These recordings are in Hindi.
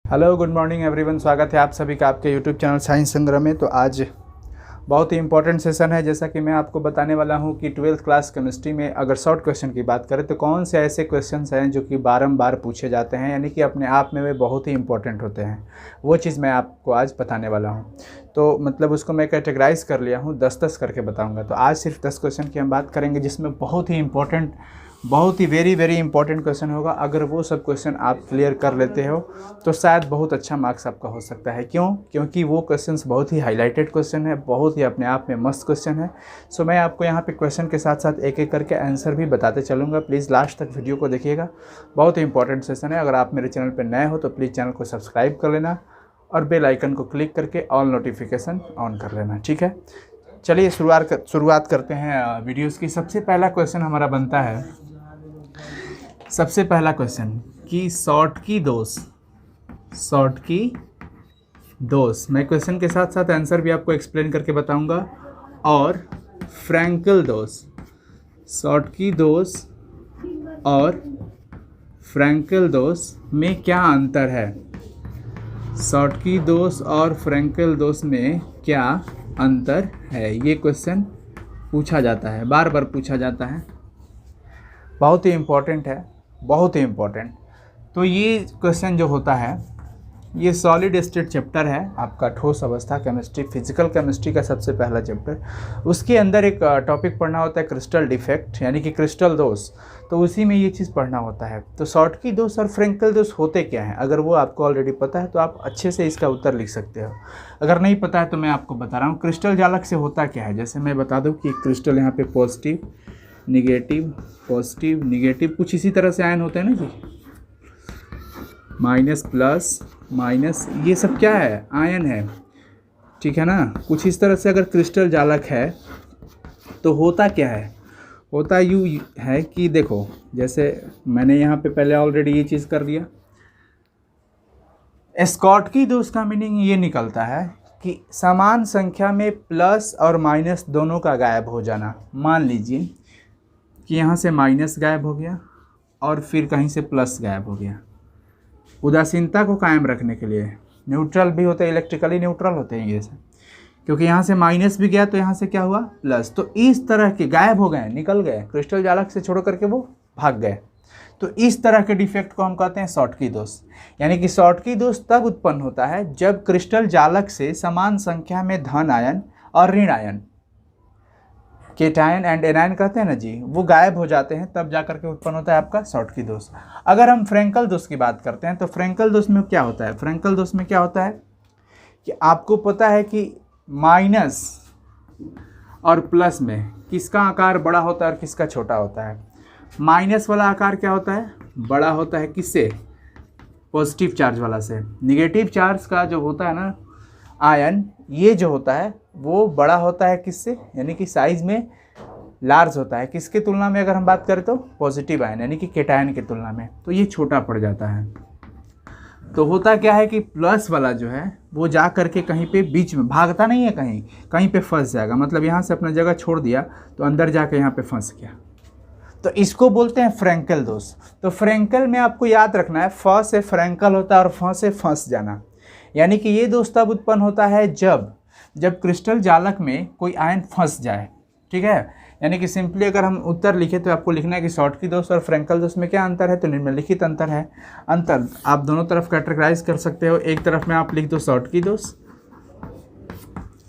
Hello, good morning everyone. स्वागत है आप सभी का आपके यूट्यूब चैनल साइंस संग्रह में। तो आज बहुत ही इंपॉर्टेंट सेशन है। जैसा कि मैं आपको बताने वाला हूं कि 12th क्लास केमिस्ट्री में अगर शॉर्ट क्वेश्चन की बात करें तो कौन से ऐसे क्वेश्चंस हैं जो कि बारंबार पूछे जाते हैं, यानी कि अपने आप में वे बहुत ही इंपॉर्टेंट होते हैं। वो चीज़ मैं आपको आज बताने वाला हूँ। तो मतलब उसको मैं कैटेगराइज कर लिया हूँ, 10-10 करके बताऊँगा। तो आज सिर्फ 10 क्वेश्चन की हम बात करेंगे, जिसमें बहुत ही इंपॉर्टेंट, बहुत ही वेरी इंपॉर्टेंट क्वेश्चन होगा। अगर वो सब क्वेश्चन आप क्लियर कर लेते हो तो शायद बहुत अच्छा मार्क्स आपका हो सकता है। क्योंकि वो क्वेश्चंस बहुत ही हाईलाइटेड क्वेश्चन है, बहुत ही अपने आप में मस्त क्वेश्चन है। सो मैं आपको यहाँ पे क्वेश्चन के साथ साथ एक एक करके आंसर भी बताते चलूँगा। प्लीज़ लास्ट तक वीडियो को देखिएगा, बहुत ही इंपॉर्टेंट सेशन है। अगर आप मेरे चैनल पर नए हो तो प्लीज़ चैनल को सब्सक्राइब कर लेना और बेल आइकन को क्लिक करके ऑल नोटिफिकेशन ऑन कर लेना, ठीक है। चलिए शुरुआत करते हैं वीडियोज़ की। सबसे पहला क्वेश्चन हमारा बनता है, सबसे पहला क्वेश्चन कि शॉर्ट की दोष। मैं क्वेश्चन के साथ साथ आंसर भी आपको एक्सप्लेन करके बताऊंगा। और फ्रैंकल दोष, शॉर्ट की दोष और फ्रैंकल दोष में क्या अंतर है? शॉर्ट की दोष और फ्रैंकल दोष में क्या अंतर है? ये क्वेश्चन पूछा जाता है, बार बार पूछा जाता है। बहुत ही इम्पोर्टेंट है, बहुत ही इम्पोर्टेंट। तो ये क्वेश्चन जो होता है, ये सॉलिड स्टेट चैप्टर है आपका, ठोस अवस्था केमिस्ट्री, फिजिकल केमिस्ट्री का सबसे पहला चैप्टर। उसके अंदर एक टॉपिक पढ़ना होता है क्रिस्टल डिफेक्ट, यानी कि क्रिस्टल दोष। तो उसी में ये चीज़ पढ़ना होता है। तो शॉर्ट की दोष और फ्रैंकल दोष होते क्या हैं? अगर वो आपको ऑलरेडी पता है तो आप अच्छे से इसका उत्तर लिख सकते हो। अगर नहीं पता है तो मैं आपको बता रहा हूँ। क्रिस्टल जालक से होता क्या है, जैसे मैं बता दूँ कि क्रिस्टल यहाँ पे पॉजिटिव निगेटिव, पॉजिटिव निगेटिव, कुछ इसी तरह से आयन होते हैं ना जी, माइनस प्लस माइनस, ये सब क्या है? आयन है, ठीक है ना। कुछ इस तरह से अगर क्रिस्टल जालक है तो होता क्या है? होता यूँ है कि देखो, जैसे मैंने यहाँ पे पहले ऑलरेडी ये चीज़ कर दिया। स्कॉटकी दोष का मीनिंग ये निकलता है कि समान संख्या में प्लस और माइनस दोनों का गायब हो जाना। मान लीजिए कि यहाँ से माइनस गायब हो गया और फिर कहीं से प्लस गायब हो गया। उदासीनता को कायम रखने के लिए न्यूट्रल भी होते हैं, इलेक्ट्रिकली न्यूट्रल होते हैं ये सब। क्योंकि यहाँ से माइनस भी गया तो यहाँ से क्या हुआ? प्लस। तो इस तरह के गायब हो गए, निकल गए, क्रिस्टल जालक से छोड़ करके वो भाग गए। तो इस तरह के डिफेक्ट को हम कहते हैं शॉर्टकी दोष। यानी कि शॉर्टकी दोष तब उत्पन्न होता है जब क्रिस्टल जालक से समान संख्या में धन आयन और ऋण आयन, केटायन एंड एनायन कहते हैं ना जी, वो गायब हो जाते हैं, तब जाकर के उत्पन्न होता है आपका शॉर्टकी दोष। अगर हम फ्रैंकल दोष की बात करते हैं तो फ्रैंकल दोष में क्या होता है? फ्रैंकल दोष में क्या होता है कि आपको पता है कि माइनस और प्लस में किसका आकार बड़ा होता है और किसका छोटा होता है। माइनस वाला आकार क्या होता है? बड़ा होता है। किससे? पॉजिटिव चार्ज वाला से। निगेटिव चार्ज का जो होता है ना आयन, ये जो होता है वो बड़ा होता है किससे? यानी कि साइज में लार्ज होता है। किसके तुलना में? अगर हम बात करें तो पॉजिटिव आयन यानी कि केटायन की तुलना में, तो ये छोटा पड़ जाता है। तो होता क्या है कि प्लस वाला जो है वो जा करके कहीं पे बीच में भागता नहीं है, कहीं पे फंस जाएगा। मतलब यहाँ से अपना जगह छोड़ दिया तो अंदर जाके यहाँ पे फंस गया। तो इसको बोलते हैं फ्रैंकल दोष। तो फ्रैंकल में आपको याद रखना है, फ से फ्रैंकल होता है और फ से फंस जाना। यानी कि ये दोष तब उत्पन्न होता है जब क्रिस्टल जालक में कोई आयन फंस जाए, ठीक है। यानी कि सिंपली अगर हम उत्तर लिखें तो आपको लिखना है कि शॉर्टकी दोष और फ्रैंकल दोष में क्या अंतर है? तो निम्नलिखित अंतर है। अंतर आप दोनों तरफ कैटेगराइज कर सकते हो। एक तरफ में आप लिख दो शॉर्टकी दोष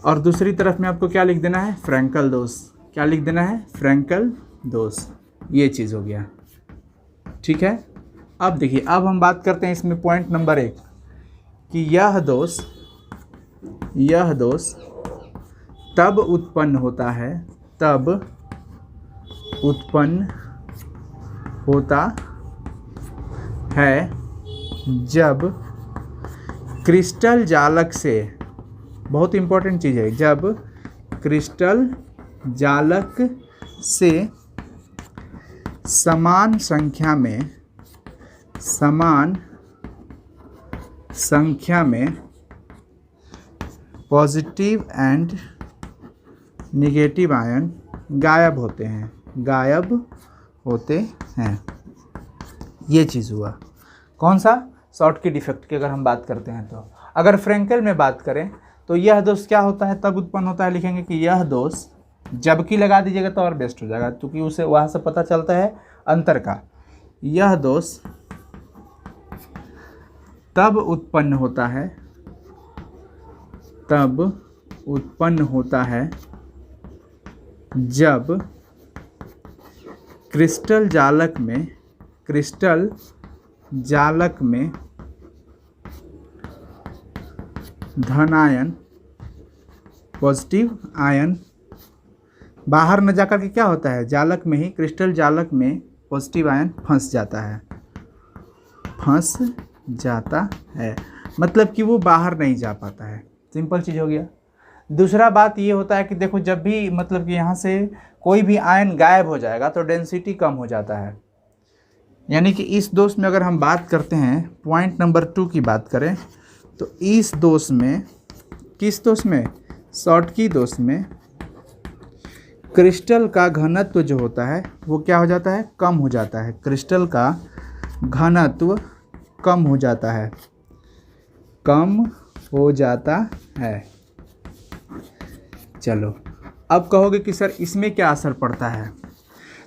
और दूसरी तरफ में आपको क्या लिख देना है? फ्रैंकल दोष। क्या लिख देना है? फ्रैंकल दोष। ये चीज़ हो गया, ठीक है। अब देखिए, अब हम बात करते हैं इसमें पॉइंट नंबर 1 कि यह दोष तब उत्पन्न होता है जब क्रिस्टल जालक से, बहुत इंपॉर्टेंट चीज़ है, जब क्रिस्टल जालक से समान संख्या में पॉजिटिव एंड निगेटिव आयन गायब होते हैं। ये चीज़ हुआ। कौन सा? शॉटकी डिफेक्ट की अगर हम बात करते हैं तो। अगर फ्रेंकेल में बात करें तो यह दोष क्या होता है, तब उत्पन्न होता है, लिखेंगे कि यह दोष, जबकि लगा दीजिएगा तो और बेस्ट हो जाएगा, क्योंकि उसे वहाँ से पता चलता है अंतर का। यह दोष तब उत्पन्न होता है, तब उत्पन्न होता है जब क्रिस्टल जालक में धन आयन, पॉजिटिव आयन बाहर न जाकर के क्या होता है, जालक में ही, क्रिस्टल जालक में पॉजिटिव आयन फंस जाता है, मतलब कि वो बाहर नहीं जा पाता है। सिंपल चीज़ हो गया। दूसरा बात ये होता है कि देखो, जब भी मतलब कि यहाँ से कोई भी आयन गायब हो जाएगा तो डेंसिटी कम हो जाता है। यानी कि इस दोष में अगर हम बात करते हैं, पॉइंट नंबर 2 की बात करें तो इस दोष में, किस दोष में, शॉटकी दोष में क्रिस्टल का घनत्व जो होता है वो क्या हो जाता है, कम हो जाता है। क्रिस्टल का घनत्व कम हो जाता है। चलो, अब कहोगे कि सर इसमें क्या असर पड़ता है,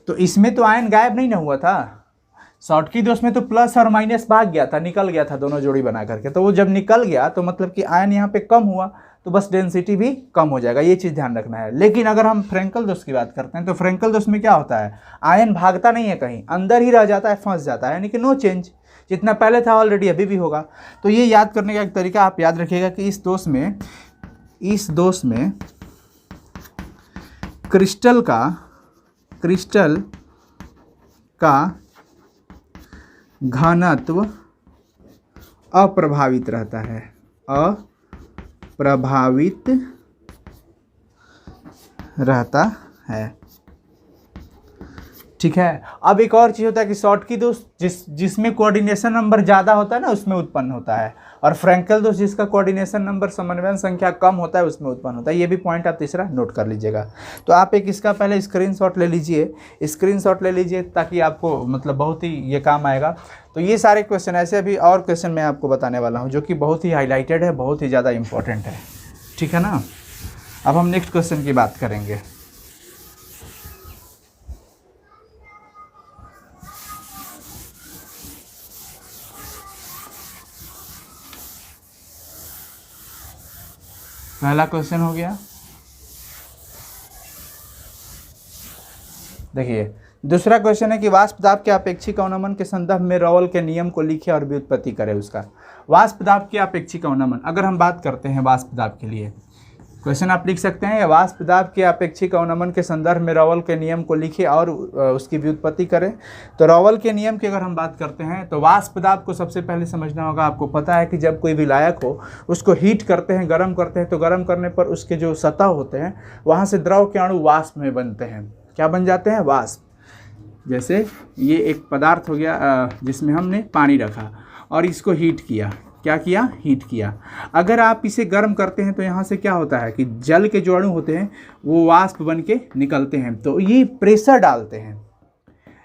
तो इसमें तो आयन गायब नहीं ना हुआ था। शॉटकी दोष में तो प्लस और माइनस भाग गया था, निकल गया था दोनों जोड़ी बना करके, तो वो जब निकल गया तो मतलब कि आयन यहाँ पे कम हुआ, तो बस डेंसिटी भी कम हो जाएगा, ये चीज़ ध्यान रखना है। लेकिन अगर हम फ्रेंकल दोष की बात करते हैं तो फ्रेंकल दोष में क्या होता है, आयन भागता नहीं है कहीं, अंदर ही रह जाता है, फंस जाता है, यानी कि नो चेंज, जितना पहले था ऑलरेडी अभी भी होगा। तो ये याद करने का एक तरीका आप याद रखिएगा कि इस दोष में क्रिस्टल का घनत्व अप्रभावित रहता है, अप्रभावित रहता है। ठीक है। अब एक और चीज़ होता है कि शॉटकी दोष जिसमें कोऑर्डिनेशन नंबर ज़्यादा होता है ना उसमें उत्पन्न होता है, और फ्रेंकल दोष जिसका कोऑर्डिनेशन नंबर, समन्वयन संख्या कम होता है उसमें उत्पन्न होता है। ये भी पॉइंट आप तीसरा नोट कर लीजिएगा। तो आप एक इसका पहले स्क्रीनशॉट ले लीजिए ताकि आपको मतलब बहुत ही ये काम आएगा। तो ये सारे क्वेश्चन, ऐसे अभी और क्वेश्चन मैं आपको बताने वाला हूँ जो कि बहुत ही हाईलाइटेड है, बहुत ही ज़्यादा इंपॉर्टेंट है। ठीक है ना। अब हम नेक्स्ट क्वेश्चन की बात करेंगे। पहला क्वेश्चन हो गया। देखिए, दूसरा क्वेश्चन है कि वाष्प दाब के अपेक्षिक अवनमन के संदर्भ में रॉवल के नियम को लिखे और व्युत्पत्ति करें उसका। वाष्प दाब के अपेक्षिक अवनमन, अगर हम बात करते हैं वाष्प दाब के लिए, क्वेश्चन आप लिख सकते हैं, वाष्प दाब के अपेक्षिक अवनमन के संदर्भ में रॉवल के नियम को लिखे और उसकी व्युत्पत्ति करें। तो रॉवल के नियम की अगर हम बात करते हैं तो वाष्प दाब को सबसे पहले समझना होगा। आपको पता है कि जब कोई विलायक हो उसको हीट करते हैं, गर्म करते हैं, तो गर्म करने पर उसके जो सतह होते हैं वहाँ से द्रव के अणु वाष्प में बनते हैं। क्या बन जाते हैं? वाष्प। जैसे ये एक पदार्थ हो गया जिसमें हमने पानी रखा और इसको हीट किया। क्या किया? हीट किया। अगर आप इसे गर्म करते हैं तो यहाँ से क्या होता है कि जल के जो अणु होते हैं वो वाष्प बन के निकलते हैं। तो ये प्रेशर डालते हैं,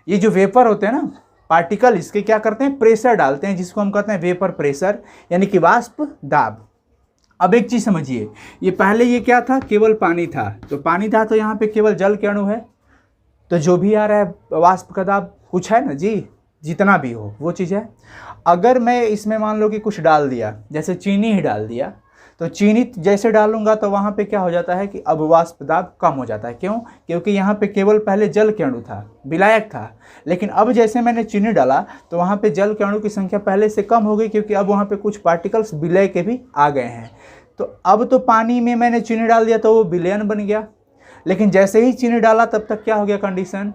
ये जो वेपर होते हैं ना पार्टिकल, इसके क्या करते हैं? प्रेशर डालते हैं, जिसको हम कहते हैं वेपर प्रेशर, यानी कि वाष्प दाब। अब एक चीज़ समझिए, ये पहले ये क्या था? केवल पानी था। तो पानी था तो यहाँ पे केवल जल के अणु है, तो जो भी आ रहा है वाष्प का दाब कुछ है ना जी, जितना भी हो वो चीज़ है। अगर मैं इसमें मान लो कि कुछ डाल दिया, जैसे चीनी ही डाल दिया, तो चीनी जैसे डालूंगा तो वहाँ पे क्या हो जाता है कि अब वाष्प दाब कम हो जाता है। क्यों? क्योंकि यहाँ पे केवल पहले जल के अणु था, विलायक था, लेकिन अब जैसे मैंने चीनी डाला तो वहाँ पे जल के अणु की संख्या पहले से कम हो गई, क्योंकि अब वहाँ पे कुछ पार्टिकल्स विलय के भी आ गए हैं। तो अब तो पानी में मैंने चीनी डाल दिया तो वो विलयन बन गया, लेकिन जैसे ही चीनी डाला तब तक क्या हो गया कंडीशन?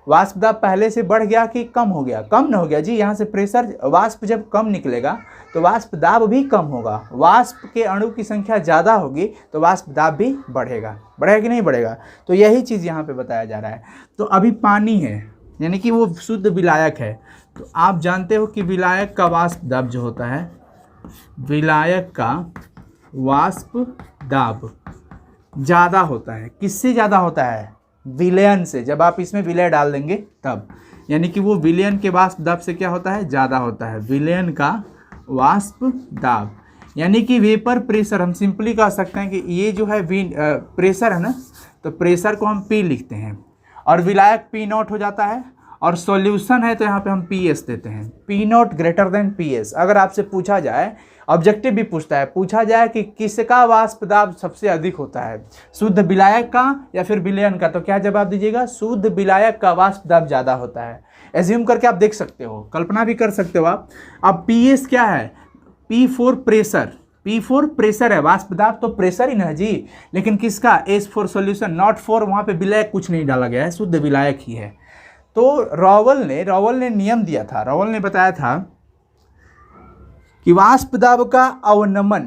वाष्प दाब पहले से बढ़ गया कि कम हो गया? कम न हो गया जी। यहाँ से प्रेशर, वाष्प जब कम निकलेगा तो वाष्प दाब भी कम होगा। वाष्प के अणु की संख्या ज़्यादा होगी तो वाष्प दाब भी बढ़ेगा। बढ़ेगा कि नहीं बढ़ेगा? तो यही चीज़ यहाँ पे बताया जा रहा है। तो अभी पानी है, यानी कि वो शुद्ध विलायक है। तो आप जानते हो कि विलायक का वाष्प दाब जो होता है, विलायक का वाष्प दाब ज़्यादा होता है। किससे ज़्यादा होता है? विलयन से। जब आप इसमें विलय डाल देंगे तब, यानी कि वो विलयन के वाष्प दाब से क्या होता है, ज़्यादा होता है, विलयन का वाष्प दाब। यानी कि वेपर प्रेशर हम सिंपली कह सकते हैं कि ये जो है प्रेशर है ना, तो प्रेशर को हम P लिखते हैं और विलायक P0 हो जाता है, और सॉल्यूशन है तो यहाँ पे हम PS देते हैं, P0 ग्रेटर देन PS। अगर आपसे पूछा जाए, ऑब्जेक्टिव भी पूछता है, पूछा जाए कि किसका वाष्प दाब सबसे अधिक होता है, शुद्ध विलायक का या फिर विलयन का, तो क्या जवाब दीजिएगा, शुद्ध विलायक का वाष्प दाब ज़्यादा होता है। एज्यूम करके आप देख सकते हो, कल्पना भी कर सकते हो आप। अब PS क्या है, P4 प्रेशर, P4 प्रेशर है, वाष्प दाब तो प्रेशर ही ना है जी, लेकिन किसका, S for solution, not for, वहाँ पे विलायक कुछ नहीं डाला गया है, शुद्ध विलायक ही है। तो रॉवल ने नियम दिया था, रॉवल ने बताया था कि वाष्प दाब का अवनमन,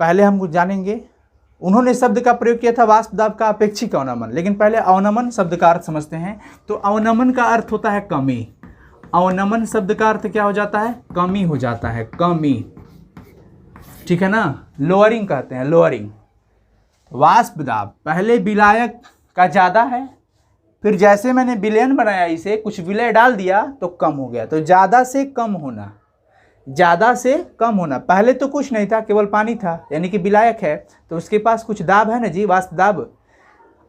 पहले हम कुछ जानेंगे। उन्होंने शब्द का प्रयोग किया था वाष्प दाब का अपेक्षिक अवनमन, लेकिन पहले अवनमन शब्द का अर्थ समझते हैं। तो अवनमन का अर्थ होता है कमी, अवनमन शब्द का अर्थ क्या हो जाता है, कमी हो जाता है, कमी, ठीक है ना, लोअरिंग कहते हैं, लोअरिंग। वाष्प दाब पहले विलायक का ज़्यादा है, फिर जैसे मैंने विलयन बनाया, इसे कुछ विलय डाल दिया तो कम हो गया, तो ज़्यादा से कम होना, ज़्यादा से कम होना। पहले तो कुछ नहीं था, केवल पानी था, यानी कि विलायक है तो उसके पास कुछ दाब है ना जी, वाष्प दाब,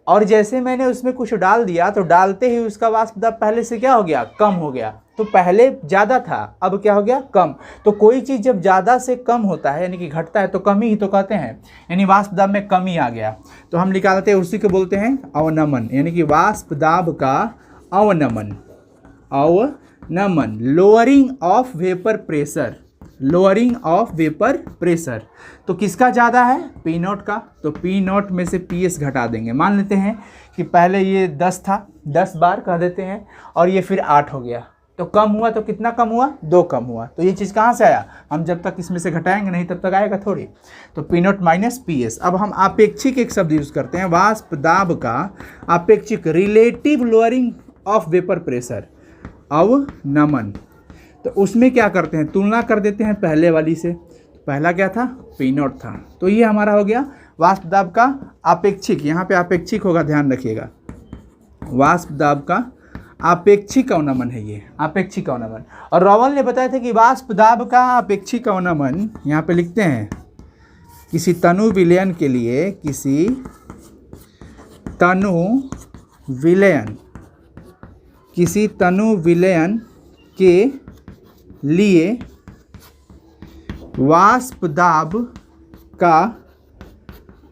और जैसे मैंने उसमें कुछ डाल दिया तो डालते ही उसका वाष्प दाब पहले से क्या हो गया, कम हो गया। तो पहले ज़्यादा था, अब क्या हो गया, कम। तो कोई चीज़ जब ज़्यादा से कम होता है यानी कि घटता है तो कमी ही तो कहते हैं, यानी वाष्प दाब में कमी आ गया, तो हम निकालते हैं, उसी को बोलते हैं अवनमन, यानी कि वाष्प दाब का अवनमन, अवनमन, lowering of vapour pressure, lowering of vapour pressure. तो किसका ज़्यादा है, P0 का, तो P0 में से PS घटा देंगे। मान लेते हैं कि पहले ये 10 था, 10 बार कह देते हैं, और ये फिर 8 हो गया, तो कम हुआ, तो कितना कम हुआ, 2 कम हुआ। तो ये चीज़ कहाँ से आया, हम जब तक इसमें से घटाएंगे नहीं तब तक आएगा थोड़ी। तो P0 माइनस PS। अब हम आपेक्षिक एक शब्द यूज़ करते हैं, वाष्प दाब का आपेक्षिक, relative lowering of vapour pressure, अवनमन। तो उसमें क्या करते हैं, तुलना कर देते हैं पहले वाली से। पहला क्या था, P0 था, तो ये हमारा हो गया वाष्प दाब का आपेक्षिक, यहाँ पे आपेक्षिक होगा, ध्यान रखिएगा, वाष्प दाब का आपेक्षिक अवनमन है ये, आपेक्षिक अवनमन। और रॉवल ने बताया था कि वाष्प दाब का आपेक्षिक अवनमन, यहाँ पे लिखते हैं, किसी तनु विलयन के लिए, किसी तनु विलयन, किसी तनु विलयन के लिए वाष्प दाब का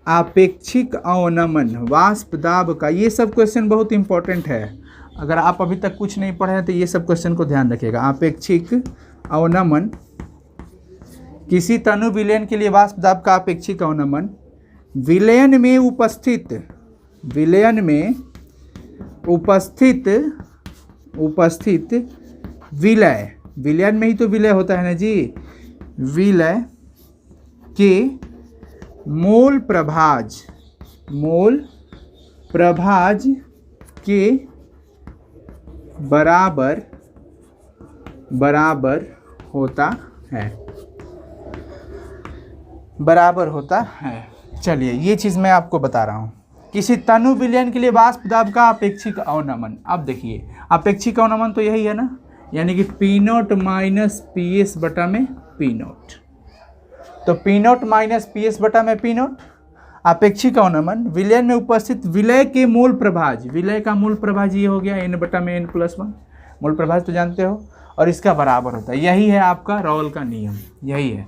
आपेक्षिक अवनमन, वाष्प दाब का, ये सब क्वेश्चन बहुत इंपॉर्टेंट है। अगर आप अभी तक कुछ नहीं पढ़े हैं तो ये सब क्वेश्चन को ध्यान रखिएगा। आपेक्षिक अवनमन, किसी तनु विलयन के लिए वाष्प दाब का आपेक्षिक अवनमन, विलयन में उपस्थित, विलयन में उपस्थित विलय, विलयन में ही तो विलय होता है ना जी, विलय के मोल प्रभाज के बराबर होता है, बराबर होता है। चलिए ये चीज़ मैं आपको बता रहा हूँ, किसी तनु विलयन के लिए वाष्प दाब का अपेक्षिक अवनमन। अब देखिए अपेक्षिक अवनमन तो यही है ना, यानी कि P0 माइनस PS बटा में P0, तो P0 माइनस PS बटा में P0। अपेक्षिक अवनमन, विलयन में उपस्थित विलय के मूल प्रभाज, विलय का मूल प्रभाज ये हो गया n बटा में n+1, मूल प्रभाज तो जानते हो, और इसका बराबर होता है। यही है आपका रॉवल का नियम, यही है।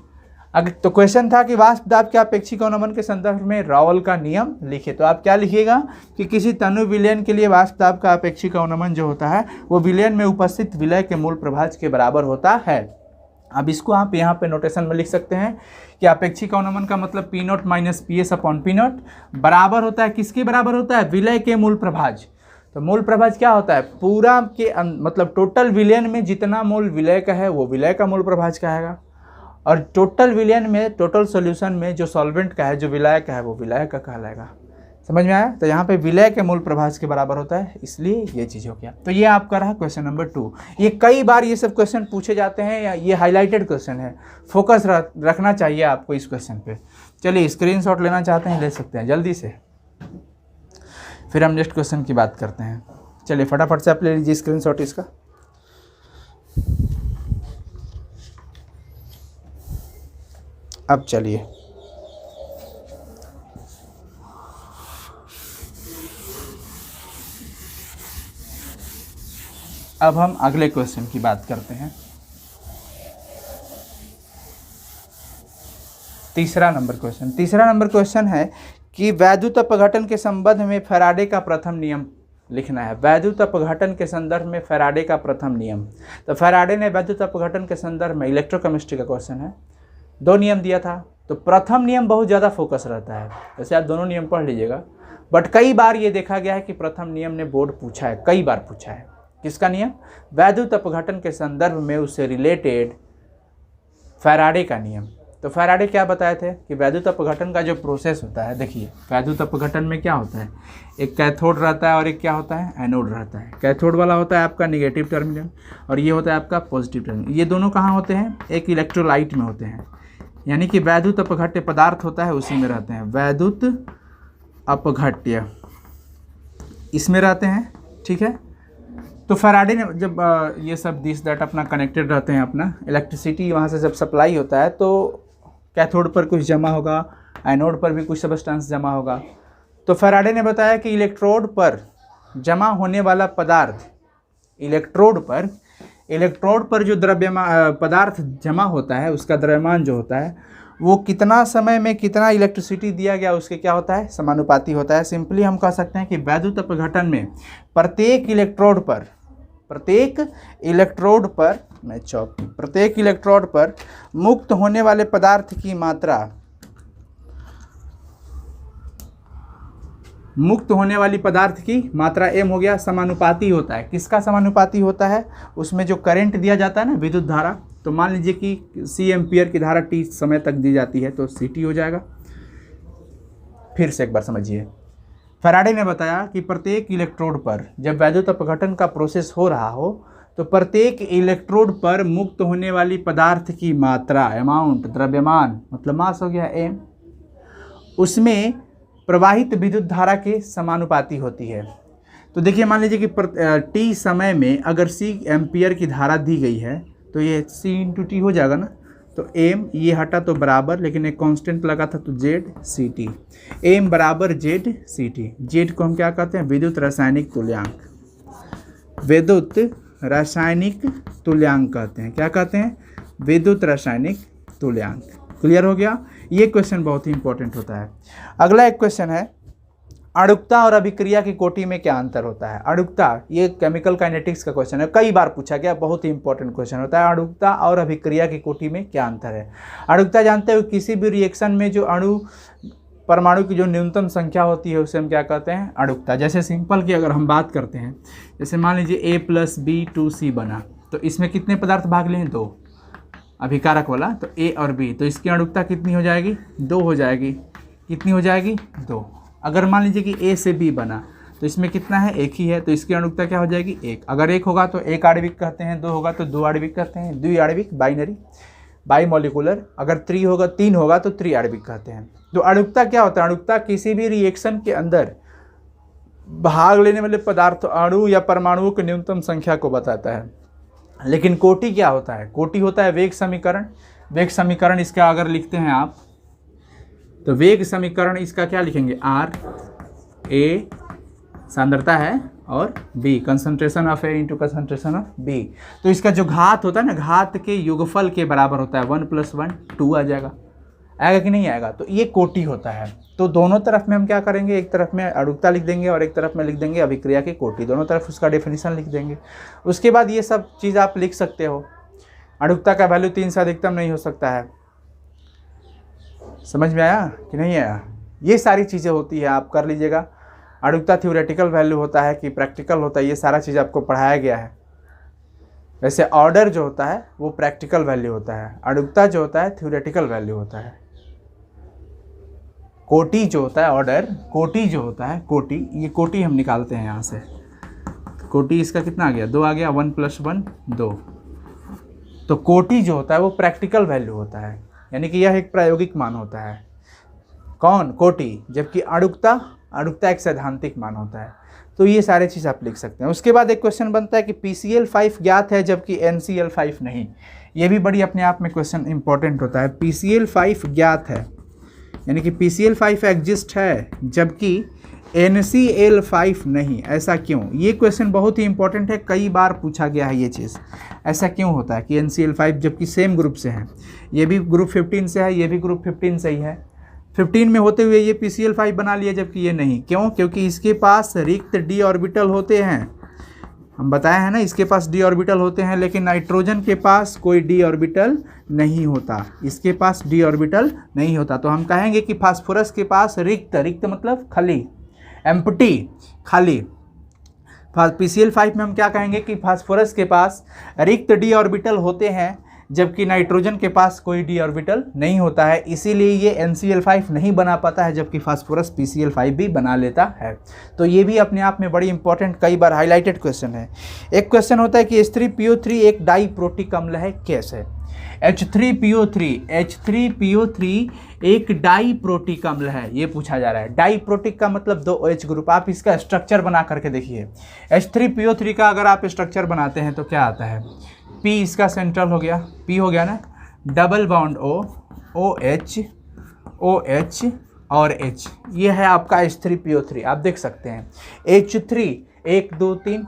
अगर तो क्वेश्चन था कि वाष्प दाब के अपेक्षिक अवनमन के संदर्भ में रॉवल का नियम लिखिए, तो आप क्या लिखिएगा कि किसी तनु विलयन के लिए वाष्प दाब का अपेक्षिक अवनमन जो होता है वो विलयन में उपस्थित विलय के मूल प्रभाज के बराबर होता है। अब इसको आप यहाँ पे नोटेशन में लिख सकते हैं कि अपेक्षिक अवनमन का मतलब P0 minus PS upon P0 बराबर होता है, किसके बराबर होता है, विलय के मूल प्रभाज। तो मूल प्रभाज क्या होता है, पूरा के मतलब टोटल विलयन में जितना मोल विलय का है वो विलय का मूल प्रभाज कहेगा, और टोटल विलयन में, टोटल सॉल्यूशन में जो सॉल्वेंट का है, जो विलय का है, वो विलय का कहलाएगा। समझ में आया? तो यहाँ पे विलय के मूल प्रभाज के बराबर होता है, इसलिए ये चीज़ हो गया। तो ये आपका रहा क्वेश्चन नंबर 2। ये कई बार ये सब क्वेश्चन पूछे जाते हैं, या ये हाईलाइटेड क्वेश्चन है, फोकस रखना चाहिए आपको इस क्वेश्चन पे। चलिए स्क्रीनशॉट लेना चाहते हैं ले सकते हैं जल्दी से, फिर हम नेक्स्ट क्वेश्चन की बात करते हैं। चलिए फटाफट से आप ले लीजिए स्क्रीनशॉट इसका। अब चलिए अब हम अगले क्वेश्चन की बात करते हैं। तीसरा नंबर क्वेश्चन है कि वैद्युत अपघटन के संबंध में फैराडे का प्रथम नियम लिखना है। वैद्युत अपघटन के संदर्भ में फैराडे का प्रथम नियम। तो फैराडे ने वैद्युत अपघटन के संदर्भ में, इलेक्ट्रोकेमिस्ट्री का क्वेश्चन है, 2 नियम दिया था। तो प्रथम नियम बहुत ज़्यादा फोकस रहता है, वैसे आप दोनों नियम पढ़ लीजिएगा, बट कई बार ये देखा गया है कि प्रथम नियम ने बोर्ड पूछा है, कई बार पूछा है। किसका नियम? वैद्युत अपघटन के संदर्भ में उससे रिलेटेड फैराडे का नियम। तो फैराडे क्या बताए थे कि वैद्युत अपघटन का जो प्रोसेस होता है, देखिए वैद्युत अपघटन में क्या होता है, एक कैथोड रहता है और एक क्या होता है, एनोड रहता है। कैथोड वाला होता है आपका निगेटिव टर्मिनल और ये होता है आपका पॉजिटिव टर्मिनल। ये दोनों कहाँ होते हैं? एक इलेक्ट्रोलाइट में होते हैं, यानी कि वैद्युत अपघट्य पदार्थ होता है उसी में रहते हैं। वैद्युत अपघट्य इसमें रहते हैं, ठीक है। तो फैराडे ने जब ये सब दिस दैट अपना कनेक्टेड रहते हैं, अपना इलेक्ट्रिसिटी वहाँ से जब सप्लाई होता है तो कैथोड पर कुछ जमा होगा, एनोड पर भी कुछ सब्सटेंस जमा होगा। तो फैराडे ने बताया कि इलेक्ट्रोड पर जमा होने वाला पदार्थ, इलेक्ट्रोड पर जो पदार्थ जमा होता है, उसका द्रव्यमान जो होता है वो कितना समय में कितना इलेक्ट्रिसिटी दिया गया उसके क्या होता है, समानुपाती होता है। सिंपली हम कह सकते हैं कि वैद्युत अपघटन में प्रत्येक इलेक्ट्रोड पर मुक्त होने वाले पदार्थ की मात्रा, m हो गया, समानुपाती होता है। किसका समानुपाती होता है? उसमें जो करंट दिया जाता है ना, विद्युत धारा, तो मान लीजिए कि C एम्पियर की धारा t समय तक दी जाती है तो CT हो जाएगा। फिर से एक बार समझिए, फैराडे ने बताया कि प्रत्येक इलेक्ट्रोड पर जब वैद्युत अपघटन का प्रोसेस हो रहा हो तो प्रत्येक इलेक्ट्रोड पर मुक्त होने वाली पदार्थ की मात्रा, अमाउंट, द्रव्यमान मतलब मास हो गया m, उसमें प्रवाहित विद्युत धारा के समानुपाती होती है। तो देखिए मान लीजिए कि t समय में अगर C एम्पियर की धारा दी गई है तो ये C इंटू टी हो जाएगा ना, तो m ये हटा तो बराबर, लेकिन एक कांस्टेंट लगा था तो Z CT, m बराबर Z CT। Z को हम क्या कहते हैं? विद्युत रासायनिक तुल्यांक कहते हैं। क्या कहते हैं? विद्युत रासायनिक तुल्यांक। क्लियर हो गया? ये क्वेश्चन बहुत ही इंपॉर्टेंट होता है। अगला एक क्वेश्चन है, अणुकता और अभिक्रिया की कोटि में क्या अंतर होता है? अणुकता, ये केमिकल काइनेटिक्स का क्वेश्चन है, कई बार पूछा गया, बहुत ही इंपॉर्टेंट क्वेश्चन होता है। अणुकता और अभिक्रिया की कोटि में क्या अंतर है? अणुकता जानते हो, किसी भी रिएक्शन में जो परमाणु की जो न्यूनतम संख्या होती है उसे हम क्या कहते हैं? अणुकता। जैसे सिंपल की अगर हम बात करते हैं, जैसे मान लीजिए A+B2C बना, तो इसमें कितने पदार्थ भाग लें? 2, अभिकारक वाला, तो A और B, तो इसकी अणुकता कितनी हो जाएगी? 2 हो जाएगी। कितनी हो जाएगी? 2। अगर मान लीजिए कि A से B बना, तो इसमें कितना है? 1 ही है, तो इसकी अणुकता क्या हो जाएगी? 1। अगर 1 होगा तो 1 आणविक कहते हैं, 2 होगा तो 2 आणविक कहते हैं, द्विआणविक, बाइनरी, बाईमोलिकुलर। अगर 3 होगा तो त्रिआणविक कहते हैं। तो अणुकता क्या होता है? अणुकता किसी भी रिएक्शन के अंदर भाग लेने वाले पदार्थ, अणु या परमाणुओं की न्यूनतम संख्या को बताता है। लेकिन कोटि क्या होता है? कोटि होता है वेग समीकरण। वेग समीकरण इसका अगर लिखते हैं आप, तो वेग समीकरण इसका क्या लिखेंगे? R, A सांद्रता है और B concentration of A into concentration of B। तो इसका जो घात होता है ना, घात के योगफल के बराबर होता है। 1 + 1 2 आ जाएगा कि नहीं आएगा? तो ये कोटि होता है। तो दोनों तरफ में हम क्या करेंगे? एक तरफ में अणुकता लिख देंगे और एक तरफ में लिख देंगे अभिक्रिया की कोटि, दोनों तरफ उसका डेफिनेशन लिख देंगे। उसके बाद ये सब चीज़ आप लिख सकते हो। अणुकता का वैल्यू 3 से अधिकतम नहीं हो सकता है। समझ में आया कि नहीं आया? ये सारी चीज़ें होती है, आप कर लीजिएगा। अणुकता थ्योरेटिकल वैल्यू होता है कि प्रैक्टिकल होता है, ये सारा चीज़ आपको पढ़ाया गया है। वैसे ऑर्डर जो होता है वो प्रैक्टिकल वैल्यू होता है, अणुकता जो होता है थ्योरेटिकल वैल्यू होता है। कोटि जो होता है, ऑर्डर, कोटि जो होता है, कोटि, ये कोटि हम निकालते हैं यहाँ से। कोटि इसका कितना आ गया? 2 आ गया। 1 + 1 2। तो कोटि जो होता है वो प्रैक्टिकल वैल्यू होता है, यानी कि यह एक प्रायोगिक मान होता है। कौन? कोटि। जबकि अणुकता एक सैद्धांतिक मान होता है। तो ये सारे चीज़ आप लिख सकते हैं। उसके बाद एक क्वेश्चन बनता है कि PCl5 ज्ञात है जबकि NCl5 नहीं। ये भी बड़ी अपने आप में क्वेश्चन इंपॉर्टेंट होता है। PCl5 ज्ञात है यानी कि PCl5 एग्जिस्ट है जबकि NCl5 नहीं, ऐसा क्यों? ये क्वेश्चन बहुत ही इंपॉर्टेंट है, कई बार पूछा गया है ये चीज़। ऐसा क्यों होता है कि NCl5 जबकि सेम ग्रुप से हैं, ये भी ग्रुप 15 से है, ये भी ग्रुप 15 से ही है, 15 में होते हुए ये PCl5 बना लिया जबकि ये नहीं। क्यों? क्योंकि इसके पास रिक्त d ऑर्बिटल होते हैं। हम बताए हैं ना, इसके पास d ऑर्बिटल होते हैं, लेकिन नाइट्रोजन के पास कोई d ऑर्बिटल नहीं होता, इसके पास d ऑर्बिटल नहीं होता। तो हम कहेंगे कि फास्फोरस के पास रिक्त मतलब खाली, एम्प्टी, खाली। PCl5 में हम क्या कहेंगे कि फास्फोरस के पास रिक्त d ऑर्बिटल होते हैं जबकि नाइट्रोजन के पास कोई d ऑर्बिटल नहीं होता है, इसीलिए ये NCl5 नहीं बना पाता है जबकि फास्फोरस PCl5 भी बना लेता है। तो ये भी अपने आप में बड़ी इंपॉर्टेंट, कई बार हाईलाइटेड क्वेश्चन है। एक क्वेश्चन होता है कि H3PO3 एक डाइप्रोटिक अम्ल है, कैसे? H3PO3 एक डाइप्रोटिक अम्ल है, ये पूछा जा रहा है। डाइप्रोटिक का मतलब 2 OH ग्रुप। आप इसका स्ट्रक्चर बना करके देखिए। H3PO3 का अगर आप स्ट्रक्चर बनाते हैं तो क्या आता है? P इसका सेंट्रल हो गया, P हो गया ना, double bond O, OH, OH और H, ये है आपका H3PO3। आप देख सकते हैं H3 1 2 3,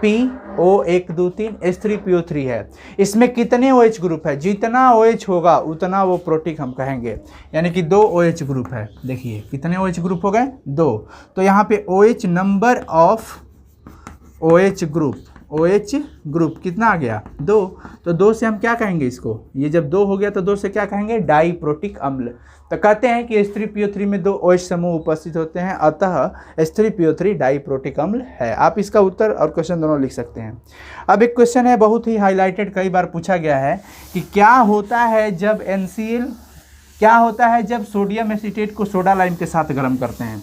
PO 1 2 3, H3PO3 है। इसमें कितने OH ग्रुप है? जितना OH होगा उतना वो प्रोटिक हम कहेंगे, यानी कि 2 OH ग्रुप है। देखिए कितने OH ग्रुप हो गए? 2। तो यहाँ पे OH number of OH group कितना आ गया? 2। तो 2 से हम क्या कहेंगे इसको? ये जब 2 हो गया तो 2 से क्या कहेंगे? डाइप्रोटिक अम्ल। तो कहते हैं कि H3PO3 में 2 OH समूह उपस्थित होते हैं, अतः H3PO3 डाइप्रोटिक अम्ल है। आप इसका उत्तर और क्वेश्चन दोनों लिख सकते हैं। अब एक क्वेश्चन है बहुत ही हाईलाइटेड, कई बार पूछा गया है कि क्या होता है जब सोडियम एसीटेट को सोडा लाइम के साथ गर्म करते हैं?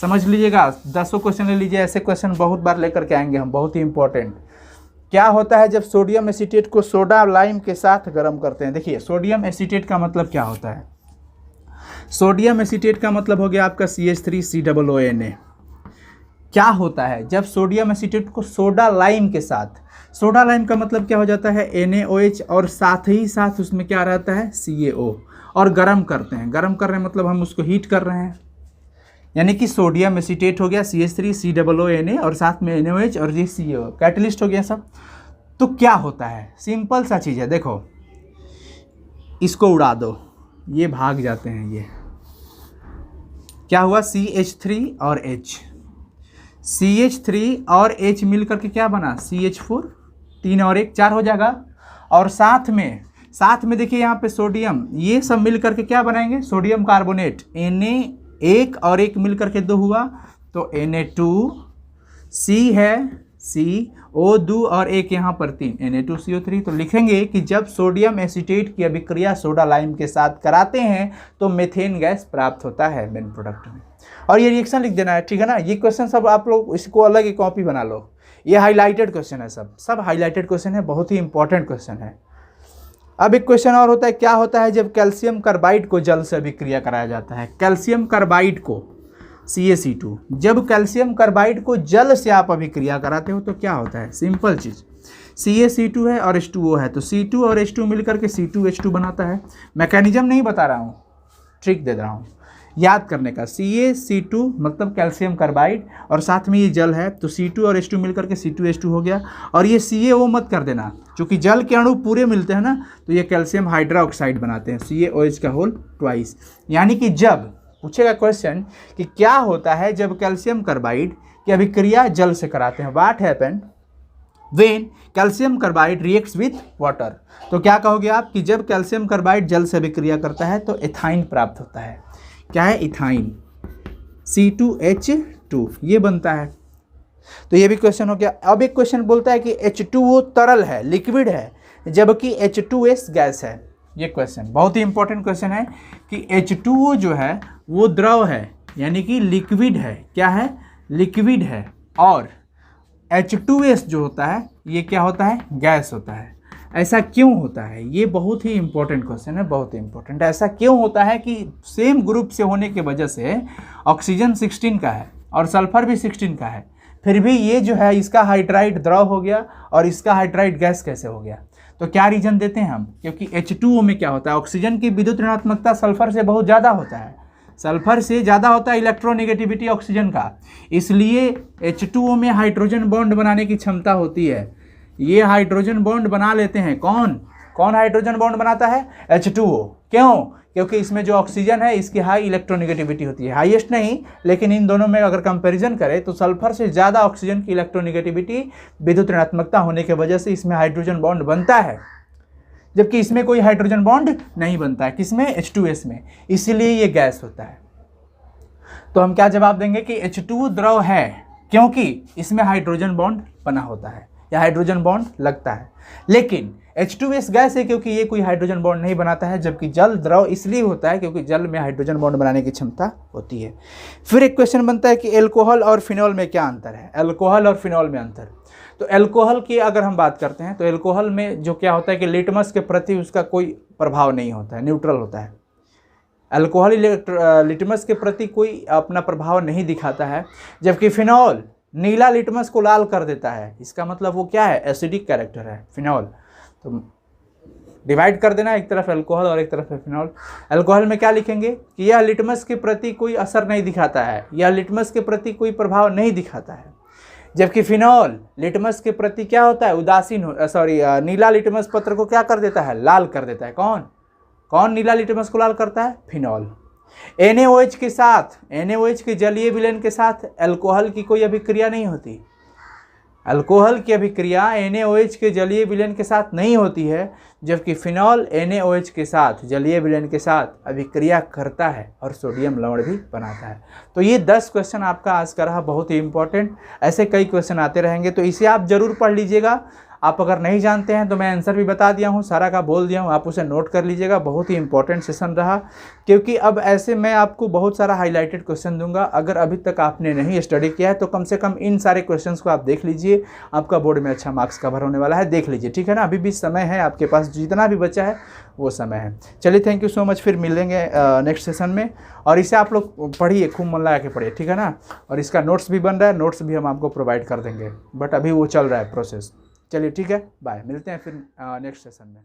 समझ लीजिएगा, 10 क्वेश्चन ले लीजिए, ऐसे क्वेश्चन बहुत बार लेकर के आएंगे हम, बहुत ही इंपॉर्टेंट। क्या होता है जब सोडियम एसीटेट को सोडा लाइम के साथ गर्म करते हैं? देखिए सोडियम एसीटेट का मतलब क्या होता है? सोडियम एसीटेट का मतलब हो गया आपका CH3COONA। क्या होता है जब सोडियम एसीटेट को सोडा लाइम के साथ, सोडा लाइम का मतलब क्या हो जाता है? NaOH, और साथ ही साथ उसमें क्या रहता है? CaO, और गर्म करते हैं। गर्म कर रहे हैं मतलब हम उसको हीट कर रहे हैं, यानी कि सोडियम एसीटेट हो गया CH3COONA और साथ में NaOH और ये CaO, कैटलिस्ट हो गया सब। तो क्या होता है? सिंपल सा चीज़ है, देखो इसको उड़ा दो, ये भाग जाते हैं। ये क्या हुआ? CH3 और H, CH3 और H मिलकर के क्या बना? CH4, 3 और 1 4 हो जाएगा। और साथ में देखिए यहाँ पे सोडियम, ये सब मिलकर के क्या बनाएंगे? सोडियम कार्बोनेट, Na1 और 1 मिलकर के 2 हुआ, तो Na2C है, CO2 और 1 यहाँ पर 3, Na2CO3। तो लिखेंगे कि जब सोडियम एसीटेट की अभिक्रिया सोडा लाइम के साथ कराते हैं तो मेथेन गैस प्राप्त होता है मेन प्रोडक्ट में। और ये रिएक्शन लिख देना है, ठीक है ना? ये क्वेश्चन सब आप लोग इसको अलग ही कॉपी बना लो, ये हाईलाइटेड क्वेश्चन है, सब हाईलाइटेड क्वेश्चन है, बहुत ही इंपॉर्टेंट क्वेश्चन है। अब एक क्वेश्चन और होता है, क्या होता है जब कैल्शियम कार्बाइड को जल से अभिक्रिया कराया जाता है? कैल्शियम कार्बाइड को CaC2, जब कैल्शियम कार्बाइड को जल से आप अभिक्रिया कराते हो तो क्या होता है? सिंपल चीज़, CaC2 है और H2O है, तो C2 और H2 मिलकर के C2H2 बनाता है। मैकेनिज्म नहीं बता रहा हूँ, ट्रिक दे रहा हूँ याद करने का। CaC2 मतलब कैल्शियम कार्बाइड और साथ में ये जल है, तो C2 और H2 मिलकर के C2H2 हो गया। और ये CaO मत कर देना, क्योंकि जल के अणु पूरे मिलते हैं ना, तो ये कैल्शियम हाइड्रोक्साइड बनाते हैं, CaOH का होल ट्वाइस। यानी कि जब पूछेगा क्वेश्चन कि क्या होता है जब कैल्शियम कार्बाइड की अभिक्रिया जल से कराते हैं, what happened when calcium carbide reacts with water, तो क्या कहोगे आप कि जब कैल्शियम कार्बाइड जल से अभिक्रिया करता है तो एथाइन प्राप्त होता है। क्या है? इथाइन, C2H2 ये बनता है। तो ये भी क्वेश्चन हो गया। अब एक क्वेश्चन बोलता है कि H2O तरल है, लिक्विड है, जबकि H2S गैस है। ये क्वेश्चन बहुत ही इंपॉर्टेंट क्वेश्चन है कि H2O जो है वो द्रव है, यानी कि लिक्विड है। क्या है? लिक्विड है। और H2S जो होता है ये क्या होता है? गैस होता है। ऐसा क्यों होता है? ये बहुत ही इंपॉर्टेंट क्वेश्चन है, बहुत ही इंपॉर्टेंट। ऐसा क्यों होता है कि सेम ग्रुप से होने के वजह से ऑक्सीजन 16 का है और सल्फर भी 16 का है, फिर भी ये जो है इसका हाइड्राइड द्रव हो गया और इसका हाइड्राइड गैस कैसे हो गया? तो क्या रीजन देते हैं हम? क्योंकि H2O में क्या होता है, ऑक्सीजन की विद्युत ऋणात्मकता सल्फर से बहुत ज़्यादा होता है, सल्फर से ज़्यादा होता है इलेक्ट्रोनेगेटिविटी ऑक्सीजन का, इसलिए H2O में हाइड्रोजन बॉन्ड बनाने की क्षमता होती है। ये हाइड्रोजन बॉन्ड बना लेते हैं। कौन कौन हाइड्रोजन बॉन्ड बनाता है? H2O। क्यों? क्योंकि इसमें जो ऑक्सीजन है इसकी हाई इलेक्ट्रोनेगेटिविटी होती है, हाईएस्ट नहीं लेकिन इन दोनों में अगर कंपैरिजन करें तो सल्फर से ज़्यादा ऑक्सीजन की इलेक्ट्रोनेगेटिविटी विद्युत ऋणात्मकता होने की वजह से इसमें हाइड्रोजन बॉन्ड बनता है, जबकि इसमें कोई हाइड्रोजन बॉन्ड नहीं बनता है। किसमें? H2S में, इसीलिए ये गैस होता है। तो हम क्या जवाब देंगे कि H2O द्रव है क्योंकि इसमें हाइड्रोजन बॉन्ड बना होता है या हाइड्रोजन बॉन्ड लगता है। लेकिन H2S गैस है क्योंकि ये कोई हाइड्रोजन बॉन्ड नहीं बनाता है, जबकि जल द्रव इसलिए होता है क्योंकि जल में हाइड्रोजन बॉन्ड बनाने की क्षमता होती है। फिर एक क्वेश्चन बनता है कि एल्कोहल और फिनॉल में क्या अंतर है? एल्कोहल और फिनॉल में अंतर। तो एल्कोहल की अगर हम बात करते हैं तो एल्कोहल में जो क्या होता है कि लिटमस के प्रति उसका कोई प्रभाव नहीं होता है, न्यूट्रल होता है। अल्कोहल लिटमस के प्रति कोई अपना प्रभाव नहीं दिखाता है, जबकि फिनॉल नीला लिटमस को लाल कर देता है। इसका मतलब वो क्या है? एसिडिक कैरेक्टर है फिनॉल। तो डिवाइड कर देना, एक तरफ अल्कोहल और एक तरफ है फिनॉल। अल्कोहल में क्या लिखेंगे कि यह लिटमस के प्रति कोई असर नहीं दिखाता है, यह लिटमस के प्रति कोई प्रभाव नहीं दिखाता है, जबकि फिनॉल लिटमस के प्रति क्या होता है? उदासीन नीला लिटमस पत्र को क्या कर देता है? लाल कर देता है। कौन कौन नीला लिटमस को लाल करता है? फिनॉल। NaOH के साथ, NaOH के जलीय विलयन के साथ अल्कोहल की कोई अभिक्रिया नहीं होती। अल्कोहल की अभिक्रिया NaOH के जलीय विलयन के साथ नहीं होती है, जबकि फिनॉल NaOH के साथ जलीय विलयन के साथ अभिक्रिया करता है और सोडियम लवण भी बनाता है। तो ये 10 क्वेश्चन आपका आज का रहा, बहुत ही इंपॉर्टेंट। ऐसे कई क्वेश्चन आते रहेंगे, तो इसे आप जरूर पढ़ लीजिएगा। आप अगर नहीं जानते हैं तो मैं आंसर भी बता दिया हूँ, सारा का बोल दिया हूँ, आप उसे नोट कर लीजिएगा। बहुत ही इंपॉर्टेंट सेशन रहा, क्योंकि अब ऐसे मैं आपको बहुत सारा हाईलाइटेड क्वेश्चन दूंगा। अगर अभी तक आपने नहीं स्टडी किया है तो कम से कम इन सारे क्वेश्चंस को आप देख लीजिए, आपका बोर्ड में अच्छा मार्क्स कवर होने वाला है। देख लीजिए, ठीक है ना? अभी भी समय है आपके पास, जितना भी बचा है वो समय है। चलिए, थैंक यू सो मच। फिर मिलेंगे नेक्स्ट सेशन में। और इसे आप लोग पढ़िए, खूब मन लगा के पढ़िए, ठीक है ना? और इसका नोट्स भी बन रहा है, नोट्स भी हम आपको प्रोवाइड कर देंगे, बट अभी वो चल रहा है प्रोसेस। चलिए ठीक है, बाय, मिलते हैं फिर नेक्स्ट सेशन में।